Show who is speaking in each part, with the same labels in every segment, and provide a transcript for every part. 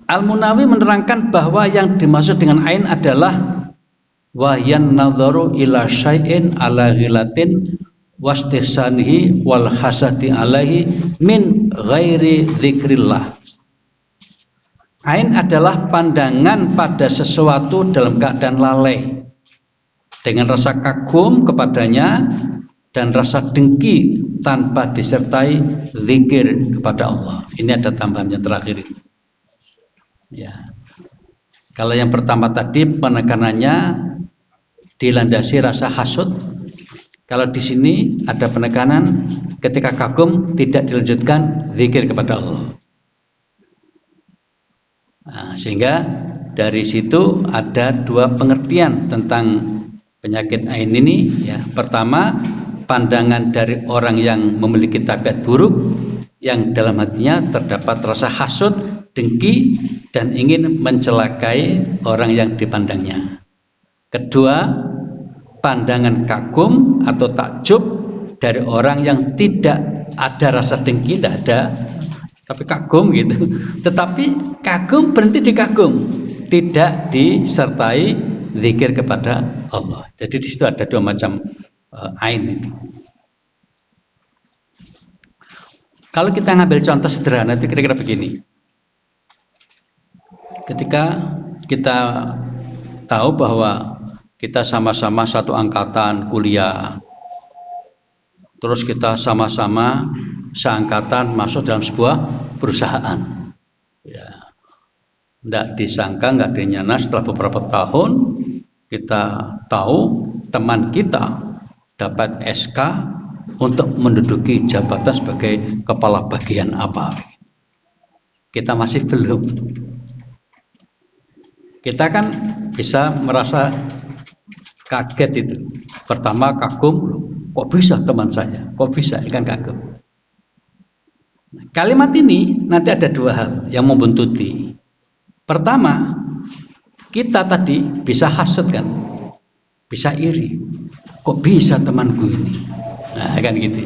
Speaker 1: Al-Munawi menerangkan bahwa yang dimaksud dengan ain adalah wahyan nadharu ila syai'in ala ghilatin wastihsanihi wal hasadi alaihi min ghairi dzikrillah. Ain adalah pandangan pada sesuatu dalam keadaan lalai dengan rasa kagum kepadanya dan rasa dengki tanpa disertai zikir kepada Allah. Ini ada tambahan yang terakhir ini. Ya. Kalau yang pertama tadi penekanannya dilandasi rasa hasud. Kalau di sini ada penekanan ketika kagum tidak dilanjutkan zikir kepada Allah. Nah, sehingga dari situ ada dua pengertian tentang penyakit ain ini. Ya, pertama, pandangan dari orang yang memiliki tabiat buruk yang dalam hatinya terdapat rasa hasud, dengki, dan ingin mencelakai orang yang dipandangnya. Kedua, pandangan kagum atau takjub dari orang yang tidak ada rasa dengki, tidak ada, tapi kagum gitu. Tetapi kagum berhenti di kagum, tidak disertai zikir kepada Allah. Jadi di situ ada dua macam ain itu. Kalau kita ngambil contoh sederhana itu kira-kira begini. Ketika kita tahu bahwa kita sama-sama satu angkatan kuliah, terus kita sama-sama seangkatan masuk dalam sebuah perusahaan, ya, tidak disangka, nggak dinyana setelah beberapa tahun kita tahu teman kita dapat SK untuk menduduki jabatan sebagai kepala bagian apa. Kita masih belum. Kita kan bisa merasa kaget itu. Pertama kagum, kok bisa teman saya? Kok bisa? Kan kagum. Kalimat ini nanti ada dua hal yang membuntuti. Pertama, kita tadi bisa hasut kan? Bisa iri. Kok bisa temanku ini? Nah, kan gitu.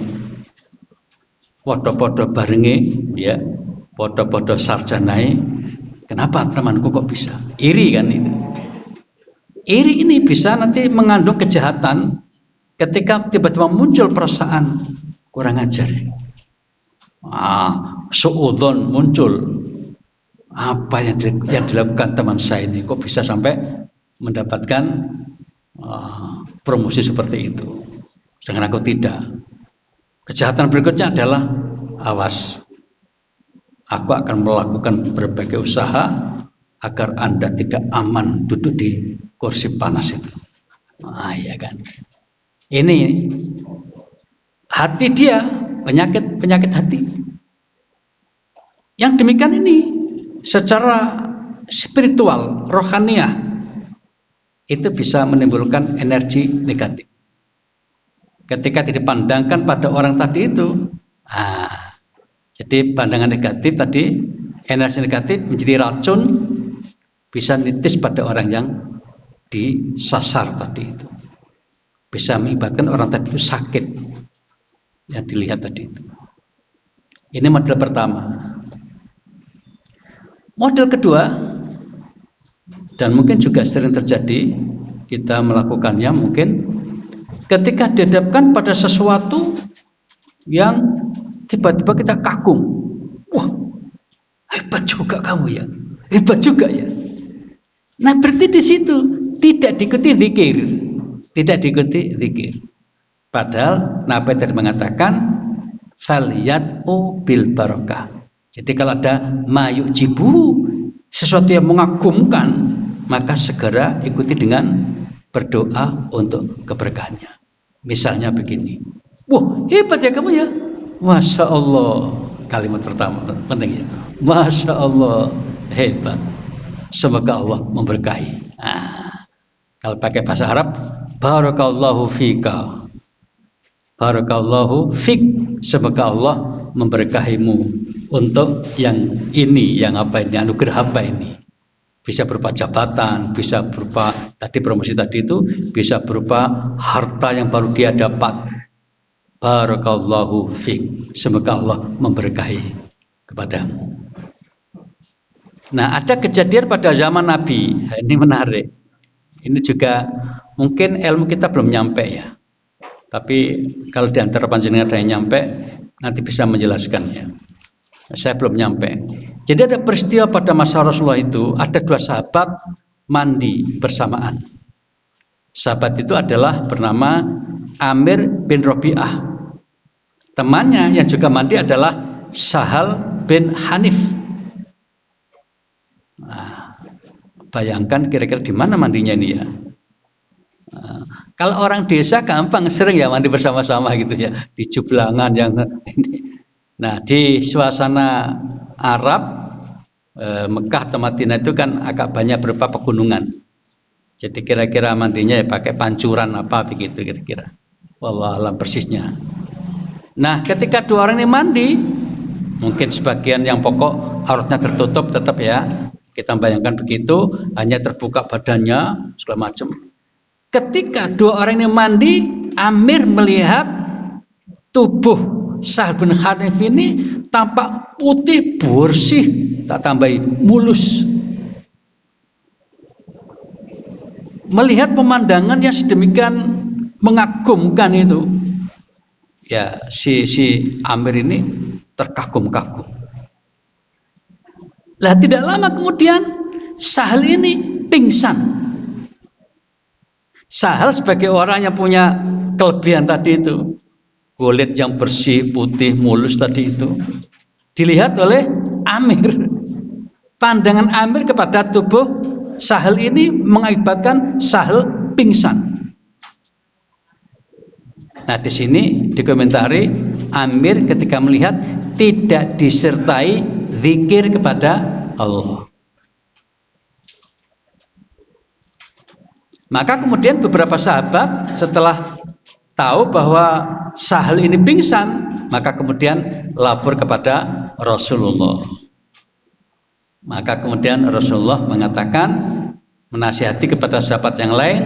Speaker 1: Podo-podo barenge, ya. Podo-podo sarjanai. Kenapa temanku kok bisa? Iri kan itu. Iri ini bisa nanti mengandung kejahatan ketika tiba-tiba muncul perasaan kurang ajar. Suudzon muncul. Apa yang dilakukan teman saya ini kok bisa sampai mendapatkan promosi seperti itu, sedangkan aku tidak. Kejahatan berikutnya adalah awas, aku akan melakukan berbagai usaha agar Anda tidak aman duduk di kursi panas itu. Ya kan. Ini hati dia, penyakit hati. Yang demikian ini secara spiritual, rohaniah, itu bisa menimbulkan energi negatif. Ketika dipandangkan pada orang tadi itu, jadi pandangan negatif tadi, energi negatif menjadi racun, bisa nitis pada orang yang disasar tadi itu. Bisa mengakibatkan orang tadi itu sakit yang dilihat tadi itu. Ini model pertama. Model kedua, dan mungkin juga sering terjadi, kita melakukannya mungkin ketika dihadapkan pada sesuatu yang tiba-tiba kita kagum. Wah, hebat juga kamu ya, hebat juga ya. Nah, berarti di situ tidak diikuti zikir. Padahal Nabi tadi mengatakan falyat'u bil barakah. Jadi kalau ada mayujibu, sesuatu yang mengagumkan, maka segera ikuti dengan berdoa untuk keberkahannya. Misalnya begini, wah hebat ya kamu ya, Masya Allah. Kalimat pertama penting ya, Masya Allah, hebat. Semoga Allah memberkahi. Kalau pakai bahasa Arab, barakallahu fika, barakallahu fik, semoga Allah memberkahimu untuk yang ini, yang apa ini, anugerah apa ini. Bisa berupa jabatan, bisa berupa tadi promosi tadi itu, bisa berupa harta yang baru dia dapat. Barakallahu fik, semoga Allah memberkahi kepadamu. Nah, ada kejadian pada zaman Nabi. Nah, ini menarik. Ini juga mungkin ilmu kita belum nyampe ya. Tapi kalau di antara panjenengan ada yang nyampe, nanti bisa menjelaskannya. Saya belum nyampe. Jadi ada peristiwa pada masa Rasulullah itu, ada dua sahabat mandi bersamaan. Sahabat itu adalah bernama Amir bin Robi'ah. Temannya yang juga mandi adalah Sahal bin Hanif. Nah, bayangkan kira-kira di mana mandinya ini ya. Nah, kalau orang desa gampang, sering ya mandi bersama-sama gitu ya, di jublangan yang ini. Nah, di suasana Arab, Mekah atau Madinah itu kan agak banyak berupa pegunungan. Jadi kira-kira mandinya ya pakai pancuran apa begitu kira-kira. Wallahu alam persisnya. Nah, ketika dua orang ini mandi, mungkin sebagian yang pokok auratnya tertutup tetap ya. Kita bayangkan begitu, hanya terbuka badannya segala macam. Ketika dua orang ini mandi, Amir melihat tubuh Sahal bin Hanif ini tampak putih bersih, tak tambahi mulus. Melihat pemandangan yang sedemikian mengagumkan itu, ya si Amir ini terkagum-kagum. Lah tidak lama kemudian Sahal ini pingsan. Sahal sebagai orang yang punya kelebihan tadi itu, kulit yang bersih, putih, mulus tadi itu, dilihat oleh Amir. Pandangan Amir kepada tubuh Sahal ini mengakibatkan Sahal pingsan. Nah, di sini dikomentari Amir ketika melihat tidak disertai zikir kepada Allah. Maka kemudian beberapa sahabat setelah tahu bahwa Sahal ini pingsan, maka kemudian lapor kepada Rasulullah. Maka kemudian Rasulullah mengatakan, menasihati kepada sahabat yang lain,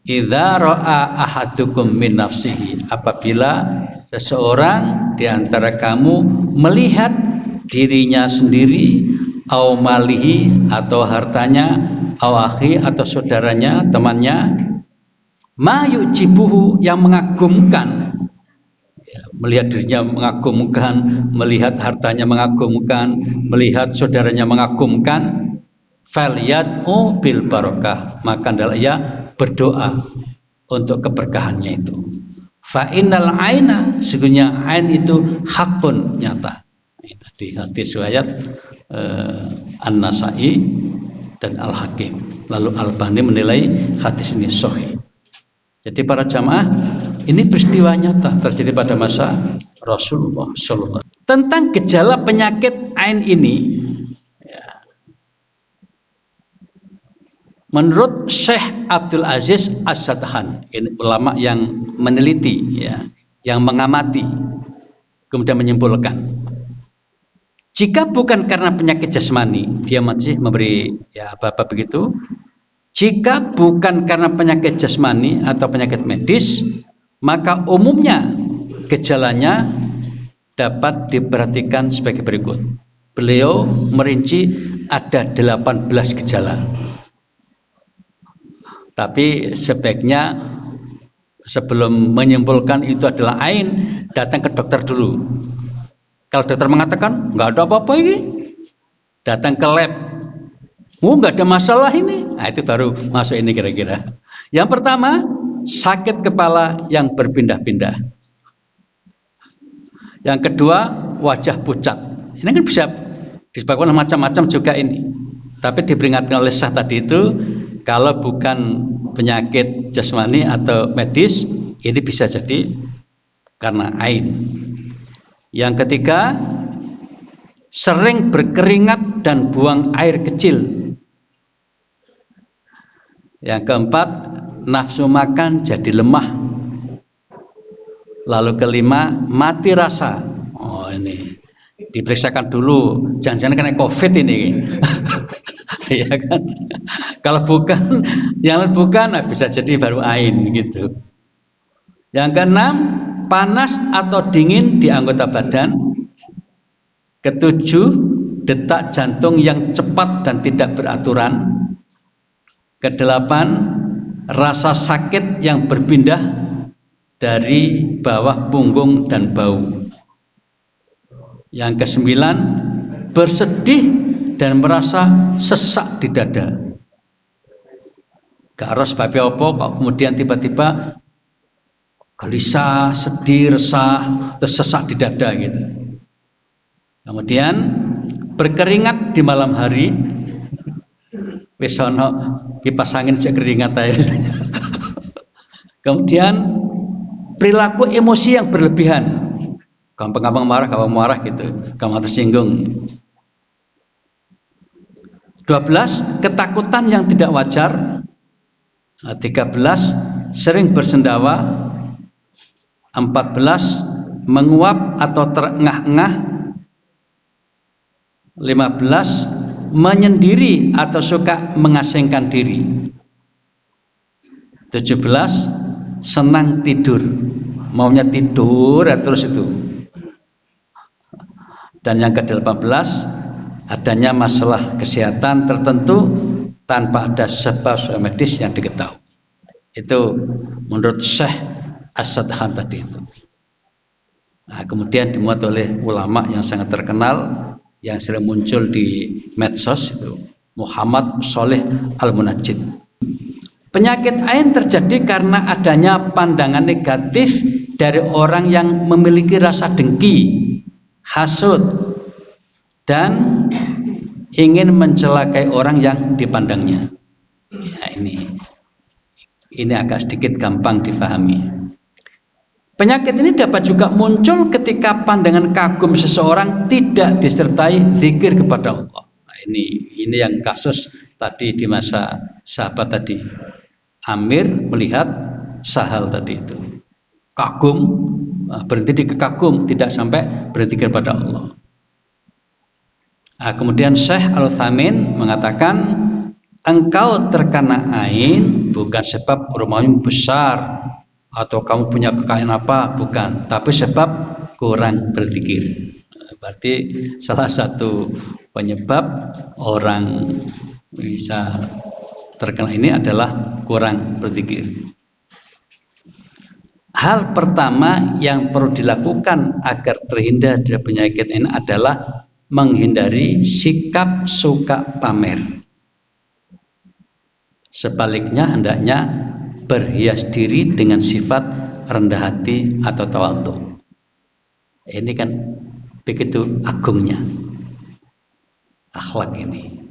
Speaker 1: idza ra'a ahadukum min nafsihi, apabila seseorang di antara kamu melihat dirinya sendiri, au malihi atau hartanya, au akhi atau saudaranya, temannya, ma yujibuhu yang mengagumkan, ya, melihat dirinya mengagumkan, melihat hartanya mengagumkan, melihat saudaranya mengagumkan, falyad'u bil barakah, maka hendaklah ia berdoa untuk keberkahannya itu. Fa innal aina, sesungguhnya ain itu hakun, nyata. Di hadis riwayat An-Nasai dan Al-Hakim. Lalu Al-Albani menilai hadis ini sahih. Jadi para jamaah, ini peristiwa nyata terjadi pada masa Rasulullah SAW. Tentang gejala penyakit ain ini, ya, menurut Syekh Abdul Aziz As-Sadhan, ini ulama yang meneliti, ya, yang mengamati, kemudian menyimpulkan, jika bukan karena penyakit jasmani, dia masih memberi ya apa-apa begitu. Jika bukan karena penyakit jasmani atau penyakit medis, maka umumnya gejalanya dapat diperhatikan sebagai berikut. Beliau merinci ada 18 gejala. Tapi sebaiknya sebelum menyimpulkan itu adalah ain, datang ke dokter dulu. Kalau dokter mengatakan nggak ada apa-apa ini, datang ke lab, nggak ada masalah ini, nah itu baru masuk ini kira-kira. Yang pertama, sakit kepala yang berpindah-pindah. Yang kedua, wajah pucat. Ini kan bisa disebabkan macam-macam juga ini. Tapi diperingatkan oleh Syekh tadi itu, kalau bukan penyakit jasmani atau medis, ini bisa jadi karena ain. Yang ketiga, sering berkeringat dan buang air kecil. Yang keempat, nafsu makan jadi lemah. Lalu kelima, mati rasa. Oh ini, diperiksakan dulu, jangan-jangan kena COVID ini. Ya kan? Kalau bukan, yang bukan, bisa jadi baru ain gitu. Yang keenam, panas atau dingin di anggota badan. Ketujuh, detak jantung yang cepat dan tidak beraturan. Kedelapan, rasa sakit yang berpindah dari bawah punggung dan bau. Yang kesembilan, bersedih dan merasa sesak di dada. Gak harus sebabnya apa, kok kemudian tiba-tiba gelisah, sedih, resah, terus sesak di dada gitu. Kemudian berkeringat di malam hari, wis ana kipas angin sik keringat ae. Kemudian perilaku emosi yang berlebihan, gampang-gampang marah, gampang marah gitu, gampang tersinggung. 12, ketakutan yang tidak wajar. 13, sering bersendawa. 14, menguap atau terengah-engah. 15, menyendiri atau suka mengasingkan diri. 17, senang tidur, maunya tidur terus itu. Dan yang ke-18, adanya masalah kesehatan tertentu tanpa ada sebab medis yang diketahui. Itu menurut Syekh As-Sadhan tadi itu. Nah, kemudian dimuat oleh ulama yang sangat terkenal yang sering muncul di medsos itu, Muhammad Sholeh Al-Munajjid. Penyakit ain terjadi karena adanya pandangan negatif dari orang yang memiliki rasa dengki, hasud, dan ingin mencelakai orang yang dipandangnya. Ya, ini agak sedikit gampang difahami. Penyakit ini dapat juga muncul ketika pandangan kagum seseorang tidak disertai zikir kepada Allah. Nah, ini yang kasus tadi di masa sahabat tadi. Amir melihat Sahal tadi itu. Kagum, berhenti di kekagum, tidak sampai berzikir kepada Allah. Nah, kemudian Syekh Al-Utsaimin mengatakan, engkau terkena ain bukan sebab rumahmu besar atau kamu punya kekayaan apa, bukan, tapi sebab kurang berzikir. Berarti salah satu penyebab orang bisa terkena ini adalah kurang berzikir. Hal pertama yang perlu dilakukan agar terhindar dari penyakit ini adalah menghindari sikap suka pamer. Sebaliknya hendaknya berhias diri dengan sifat rendah hati atau tawadhu. Ini kan begitu agungnya akhlak ini.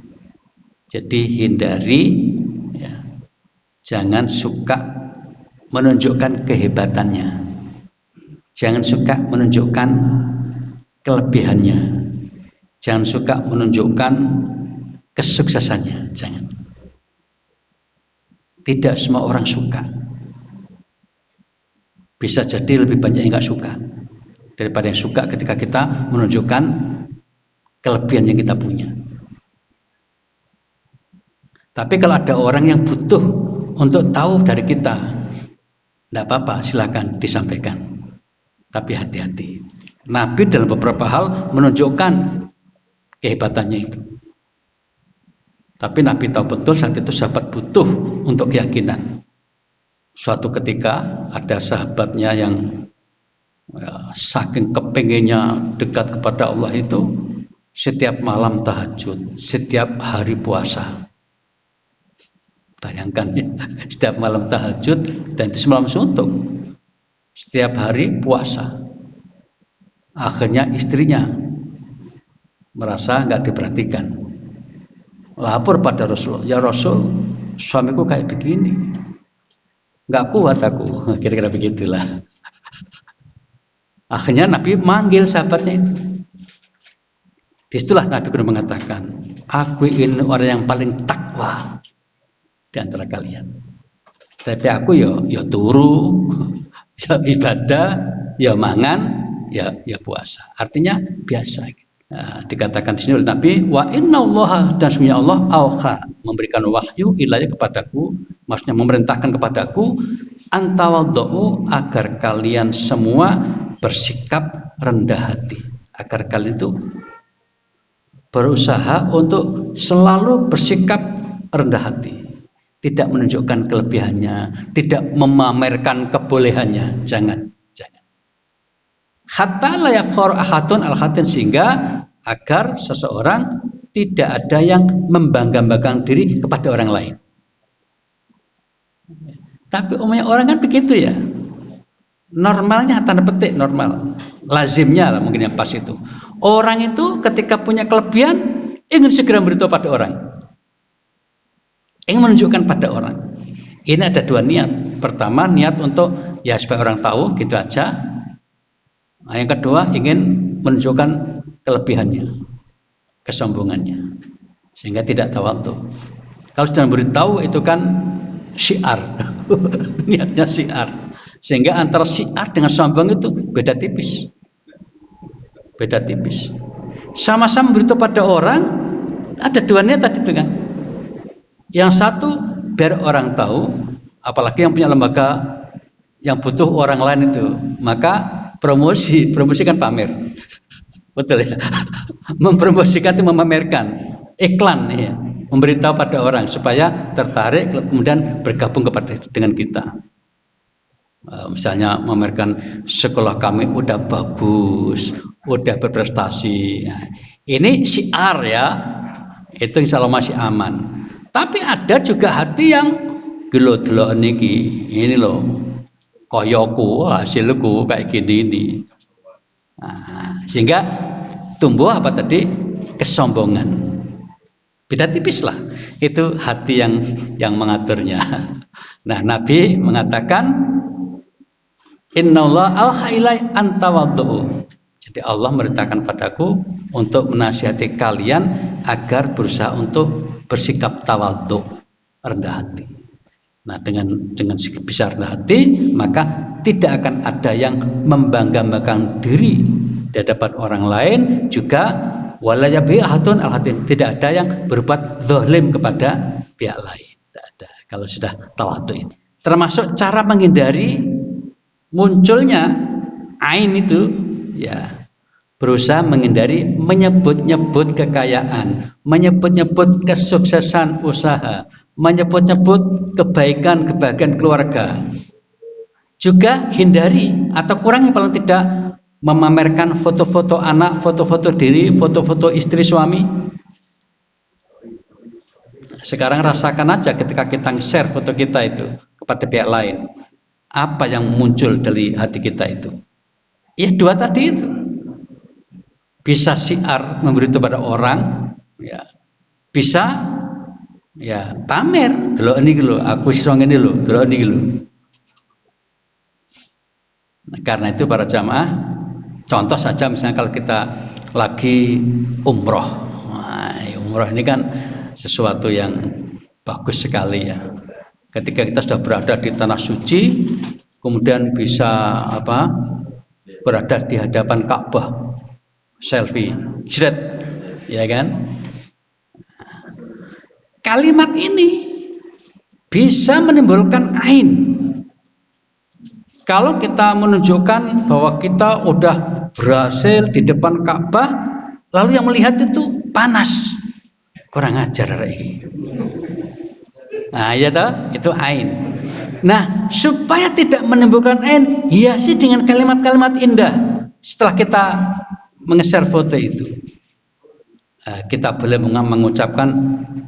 Speaker 1: Jadi hindari, ya, jangan suka menunjukkan kehebatannya, jangan suka menunjukkan kelebihannya, jangan suka menunjukkan kesuksesannya, jangan. Tidak semua orang suka. Bisa jadi lebih banyak yang nggak suka daripada yang suka ketika kita menunjukkan kelebihan yang kita punya. Tapi kalau ada orang yang butuh untuk tahu dari kita, tidak apa-apa, silakan disampaikan. Tapi hati-hati. Nabi dalam beberapa hal menunjukkan kehebatannya itu. Tapi Nabi tahu betul saat itu sahabat butuh untuk keyakinan. Suatu ketika ada sahabatnya yang saking kepengennya dekat kepada Allah itu, setiap malam tahajud, setiap hari puasa. Bayangkan ya, setiap malam tahajud dan itu semalam suntuk. Setiap hari puasa. Akhirnya istrinya merasa nggak diperhatikan. Lapor pada Rasulullah, ya Rasul, suamiku kayak begini, nggak kuat aku, kira-kira begitulah. Akhirnya Nabi manggil sahabatnya itu. Disitulah Nabi kemudian mengatakan, aku ini orang yang paling takwa di antara kalian. Tapi aku ya turu, ya ibadah, ya mangan, ya puasa. Artinya biasa. Nah, dikatakan di sini oleh Nabi, wa innallaha, dan sesungguhnya Allah auha, memberikan wahyu ilayya kepadaku, maksudnya memerintahkan kepadaku, antawadhu, agar kalian semua bersikap rendah hati, agar kalian itu berusaha untuk selalu bersikap rendah hati, tidak menunjukkan kelebihannya, tidak memamerkan kebolehannya, jangan. Hatta la yafkhar ahadun al-khatin, sehingga agar seseorang tidak ada yang membangga-banggakan diri kepada orang lain. Tapi umumnya orang kan begitu ya. Normalnya tanda petik normal, lazimnya lah mungkin yang pas itu. Orang itu ketika punya kelebihan ingin segera memberitahu pada orang, ingin menunjukkan pada orang. Ini ada dua niat. Pertama, niat untuk ya supaya orang tahu, gitu aja. Nah, yang kedua, ingin menunjukkan kelebihannya, kesombongannya, sehingga tidak tawadhu. Kalau sudah memberitahu itu kan syiar, niatnya syiar, sehingga antara syiar dengan sombong itu beda tipis. Sama-sama memberitahu pada orang, ada dua niat tadi itu kan. Yang satu biar orang tahu, apalagi yang punya lembaga yang butuh orang lain itu, maka promosi kan pamer, betul ya. Mempromosikan itu memamerkan, iklan ya, memberitahu pada orang supaya tertarik kemudian bergabung dengan kita. Misalnya memamerkan sekolah kami udah bagus, udah berprestasi. Nah, ini syiar ya, itu insya Allah masih aman. Tapi ada juga hati yang gelo-gelo niki, ini loh, koyoku, hasilku kayak gini ini. Nah, sehingga tumbuh apa tadi? Kesombongan. Beda tipis lah. Itu hati yang mengaturnya. Nah, Nabi mengatakan, Innallaha auha ilai an tawaddu. Jadi Allah merintahkan padaku untuk menasihati kalian agar berusaha untuk bersikap tawaddu, rendah hati. Nah, dengan bisa rendah hati, maka tidak akan ada yang membangga-banggakan diri di hadapan orang lain, juga wala yabi ahadun al-hatim, tidak ada yang berbuat zalim kepada pihak lain. Tidak ada kalau sudah tawadhu itu. Termasuk cara menghindari munculnya ain itu ya, berusaha menghindari menyebut-nyebut kekayaan, menyebut-nyebut kesuksesan usaha, menyebut-nyebut kebaikan-kebahagiaan keluarga. Juga hindari atau kurangi paling tidak memamerkan foto-foto anak, foto-foto diri, foto-foto istri suami. Sekarang rasakan aja ketika kita share foto kita itu kepada pihak lain, apa yang muncul dari hati kita itu? Ya dua tadi itu. Bisa syiar memberitahu pada orang, ya. Bisa ya pamer, delok niki lho, aku iso ngene lho, delok niki lho. Nah, karena itu para jamaah, contoh saja misalnya kalau kita lagi umroh. Nah, umroh ini kan sesuatu yang bagus sekali ya. Ketika kita sudah berada di tanah suci, kemudian bisa berada di hadapan Ka'bah, selfie, jret, ya kan? Kalimat ini bisa menimbulkan ain. Kalau kita menunjukkan bahwa kita udah berhasil di depan Ka'bah, lalu yang melihat itu panas, kurang ajar ini. Nah, ya toh, itu ain. Nah, supaya tidak menimbulkan ain, hiasi dengan kalimat-kalimat indah. Setelah kita menge-share foto itu, kita boleh mengucapkan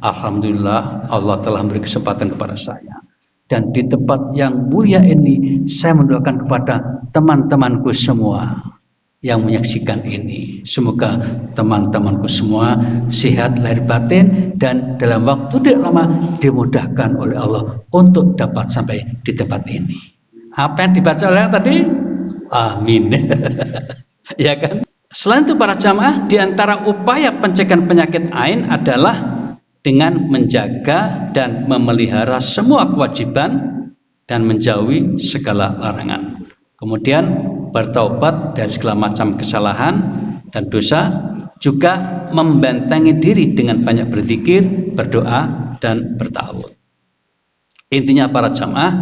Speaker 1: alhamdulillah Allah telah memberi kesempatan kepada saya, dan di tempat yang mulia ini saya mendoakan kepada teman-temanku semua yang menyaksikan ini, semoga teman-temanku semua sehat lahir batin dan dalam waktu tidak lama dimudahkan oleh Allah untuk dapat sampai di tempat ini. Apa yang dibaca oleh tadi? Amin. Ya kan? Selain itu para jamaah, di antara upaya pencegahan penyakit ain adalah dengan menjaga dan memelihara semua kewajiban dan menjauhi segala larangan. Kemudian bertaubat dari segala macam kesalahan dan dosa, juga membentengi diri dengan banyak berzikir, berdoa dan bertawud. Intinya para jamaah,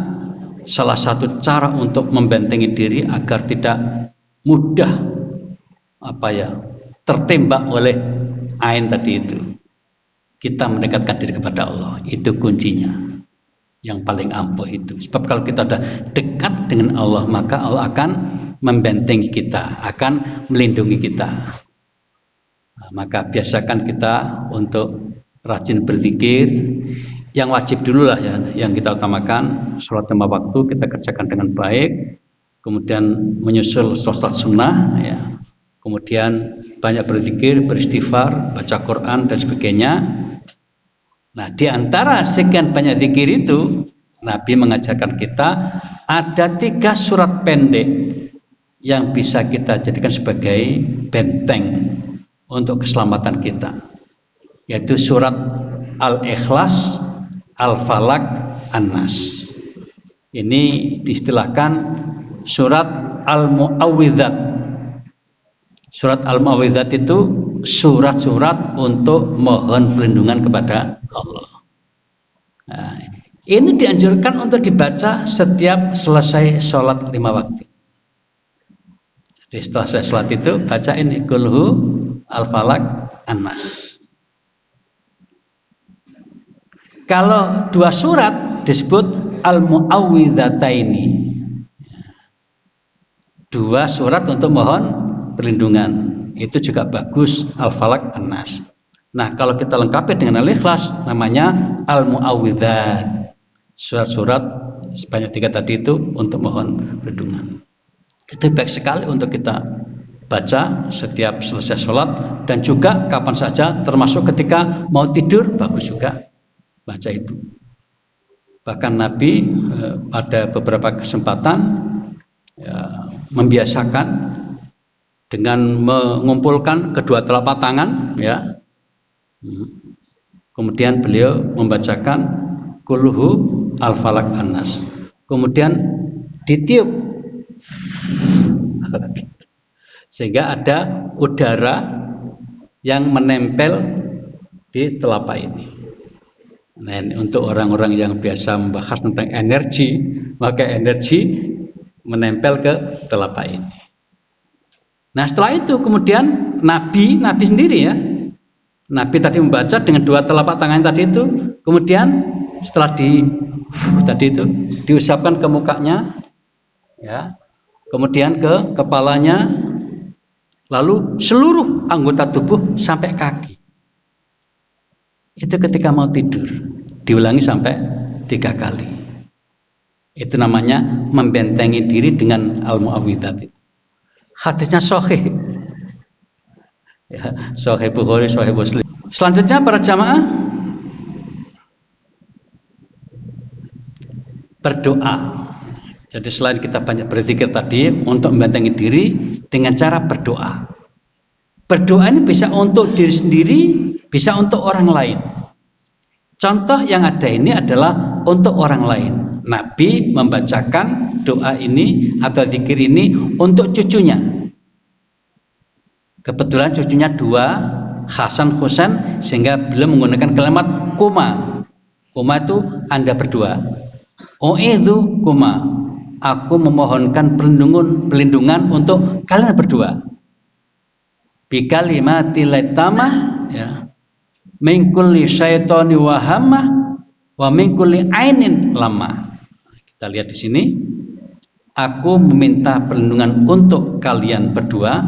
Speaker 1: salah satu cara untuk membentengi diri agar tidak mudah tertembak oleh ain tadi itu, kita mendekatkan diri kepada Allah. Itu kuncinya yang paling ampuh itu. Sebab kalau kita sudah dekat dengan Allah, maka Allah akan membentengi kita, akan melindungi kita. Nah, maka biasakan kita untuk rajin berzikir. Yang wajib dulu lah ya, yang kita utamakan, sholat lima waktu kita kerjakan dengan baik, kemudian menyusul sholat sunnah ya, kemudian banyak berzikir, beristighfar, baca Quran dan sebagainya. Nah, di antara sekian banyak zikir itu, Nabi mengajarkan kita ada 3 surat pendek yang bisa kita jadikan sebagai benteng untuk keselamatan kita, yaitu surat Al-Ikhlas, Al-Falaq, An-Nas. Ini diistilahkan surat Al-Mu'awwidzat. Surat Al-Mu'awwidzat itu surat-surat untuk mohon perlindungan kepada Allah. Nah, ini dianjurkan untuk dibaca setiap selesai sholat 5 waktu. Jadi setelah selesai sholat itu baca ini Qul hu, Al-Falaq, An-Nas. Kalau 2 surat disebut Al-Mu'awwidzataini. 2 surat untuk mohon perlindungan. Itu juga bagus, Al-Falaq, An-Nas. Nah, kalau kita lengkapi dengan Al-Ikhlas, namanya Al-Mu'awwidzat. Surat-surat sebanyak 3 tadi itu untuk mohon perlindungan. Itu baik sekali untuk kita baca setiap selesai sholat, dan juga kapan saja, termasuk ketika mau tidur, bagus juga baca itu. Bahkan Nabi pada beberapa kesempatan ya, membiasakan dengan mengumpulkan kedua telapak tangan ya. Kemudian beliau membacakan Qul hu, Al-Falaq, An-Nas. Kemudian ditiup sehingga ada udara yang menempel di telapak ini. Nah, untuk orang-orang yang biasa membahas tentang energi, maka energi menempel ke telapak ini. Nah, setelah itu kemudian Nabi sendiri ya, Nabi tadi membaca dengan 2 telapak tangan tadi itu, kemudian setelah diusapkan ke mukanya, ya, kemudian ke kepalanya, lalu seluruh anggota tubuh sampai kaki. Itu ketika mau tidur, diulangi sampai 3 kali. Itu namanya membentengi diri dengan Al-Mu'awwidzat. Hadisnya sahih. Ya, sahih Bukhari, sahih Muslim. Selanjutnya para jamaah, berdoa. Jadi selain kita banyak berzikir tadi, untuk membentengi diri dengan cara berdoa. Berdoa ini bisa untuk diri sendiri, bisa untuk orang lain. Contoh yang ada ini adalah untuk orang lain. Nabi membacakan doa ini atau zikir ini untuk cucunya. Kebetulan cucunya 2, Hasan, Husain, sehingga beliau menggunakan kalimat kuma. Kuma itu Anda berdua. U'idzu kuma. Aku memohonkan perlindungan untuk kalian berdua. Bi kalimatil tamah ya. Min kulli syaitani wa hammah wa min kulli ainin lamah. Kita lihat di sini. Aku meminta perlindungan untuk kalian berdua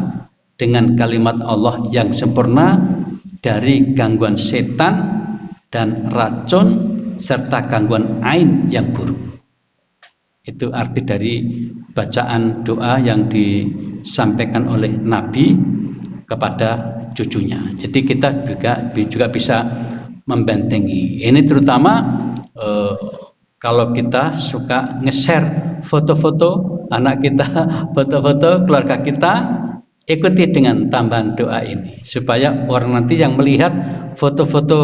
Speaker 1: dengan kalimat Allah yang sempurna dari gangguan setan dan racun serta gangguan ain yang buruk. Itu arti dari bacaan doa yang disampaikan oleh Nabi kepada cucunya. Jadi kita juga bisa membentengi. Ini terutama kalau kita suka nge-share foto-foto anak kita, foto-foto keluarga kita, ikuti dengan tambahan doa ini supaya orang nanti yang melihat foto-foto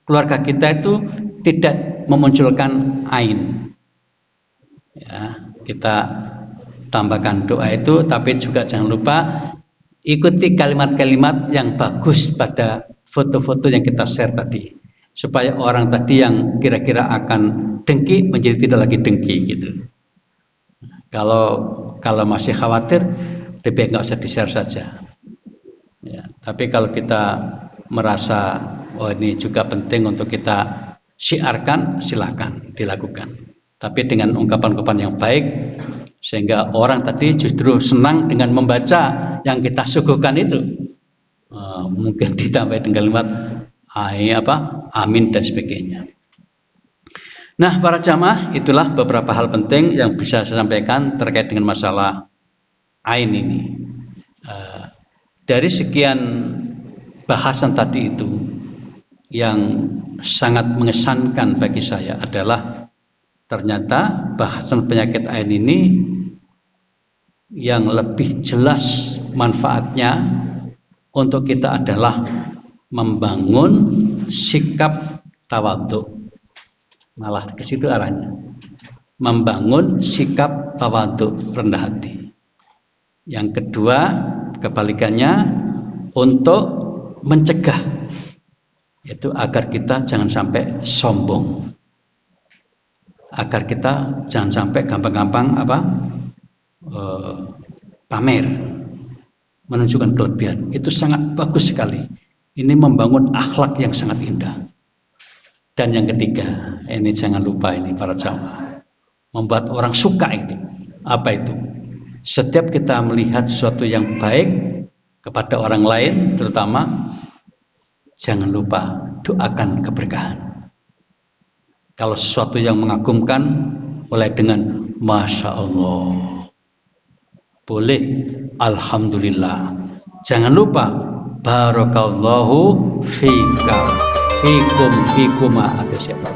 Speaker 1: keluarga kita itu tidak memunculkan ain. Ya, kita tambahkan doa itu, tapi juga jangan lupa ikuti kalimat-kalimat yang bagus pada foto-foto yang kita share tadi, supaya orang tadi yang kira-kira akan dengki menjadi tidak lagi dengki gitu. Kalau masih khawatir, lebih nggak usah di-share saja. Ya, tapi kalau kita merasa oh ini juga penting untuk kita syiarkan, silakan dilakukan. Tapi dengan ungkapan-ungkapan yang baik sehingga orang tadi justru senang dengan membaca yang kita suguhkan itu. Mungkin ditambah dengan kalimat amin dan sebagainya. Nah, para jamaah, itulah beberapa hal penting yang bisa saya sampaikan terkait dengan masalah ain ini. Dari sekian bahasan tadi itu, yang sangat mengesankan bagi saya adalah ternyata bahasan penyakit ain ini yang lebih jelas manfaatnya untuk kita adalah membangun sikap tawadhu. Malah ke situ arahnya. Membangun sikap tawadhu, rendah hati. Yang kedua, kebalikannya untuk mencegah, itu agar kita jangan sampai sombong, agar kita jangan sampai gampang-gampang pamer, menunjukkan kelebihan. Itu sangat bagus sekali. Ini membangun akhlak yang sangat indah. Dan yang ketiga, ini jangan lupa ini para jamaah, membuat orang suka itu. Apa itu? Setiap kita melihat sesuatu yang baik kepada orang lain, terutama jangan lupa doakan keberkahan. Kalau sesuatu yang mengagumkan, mulai dengan Masya Allah, boleh Alhamdulillah. Jangan lupa Barakallahu fika, fikum, fikuma, atau siapa.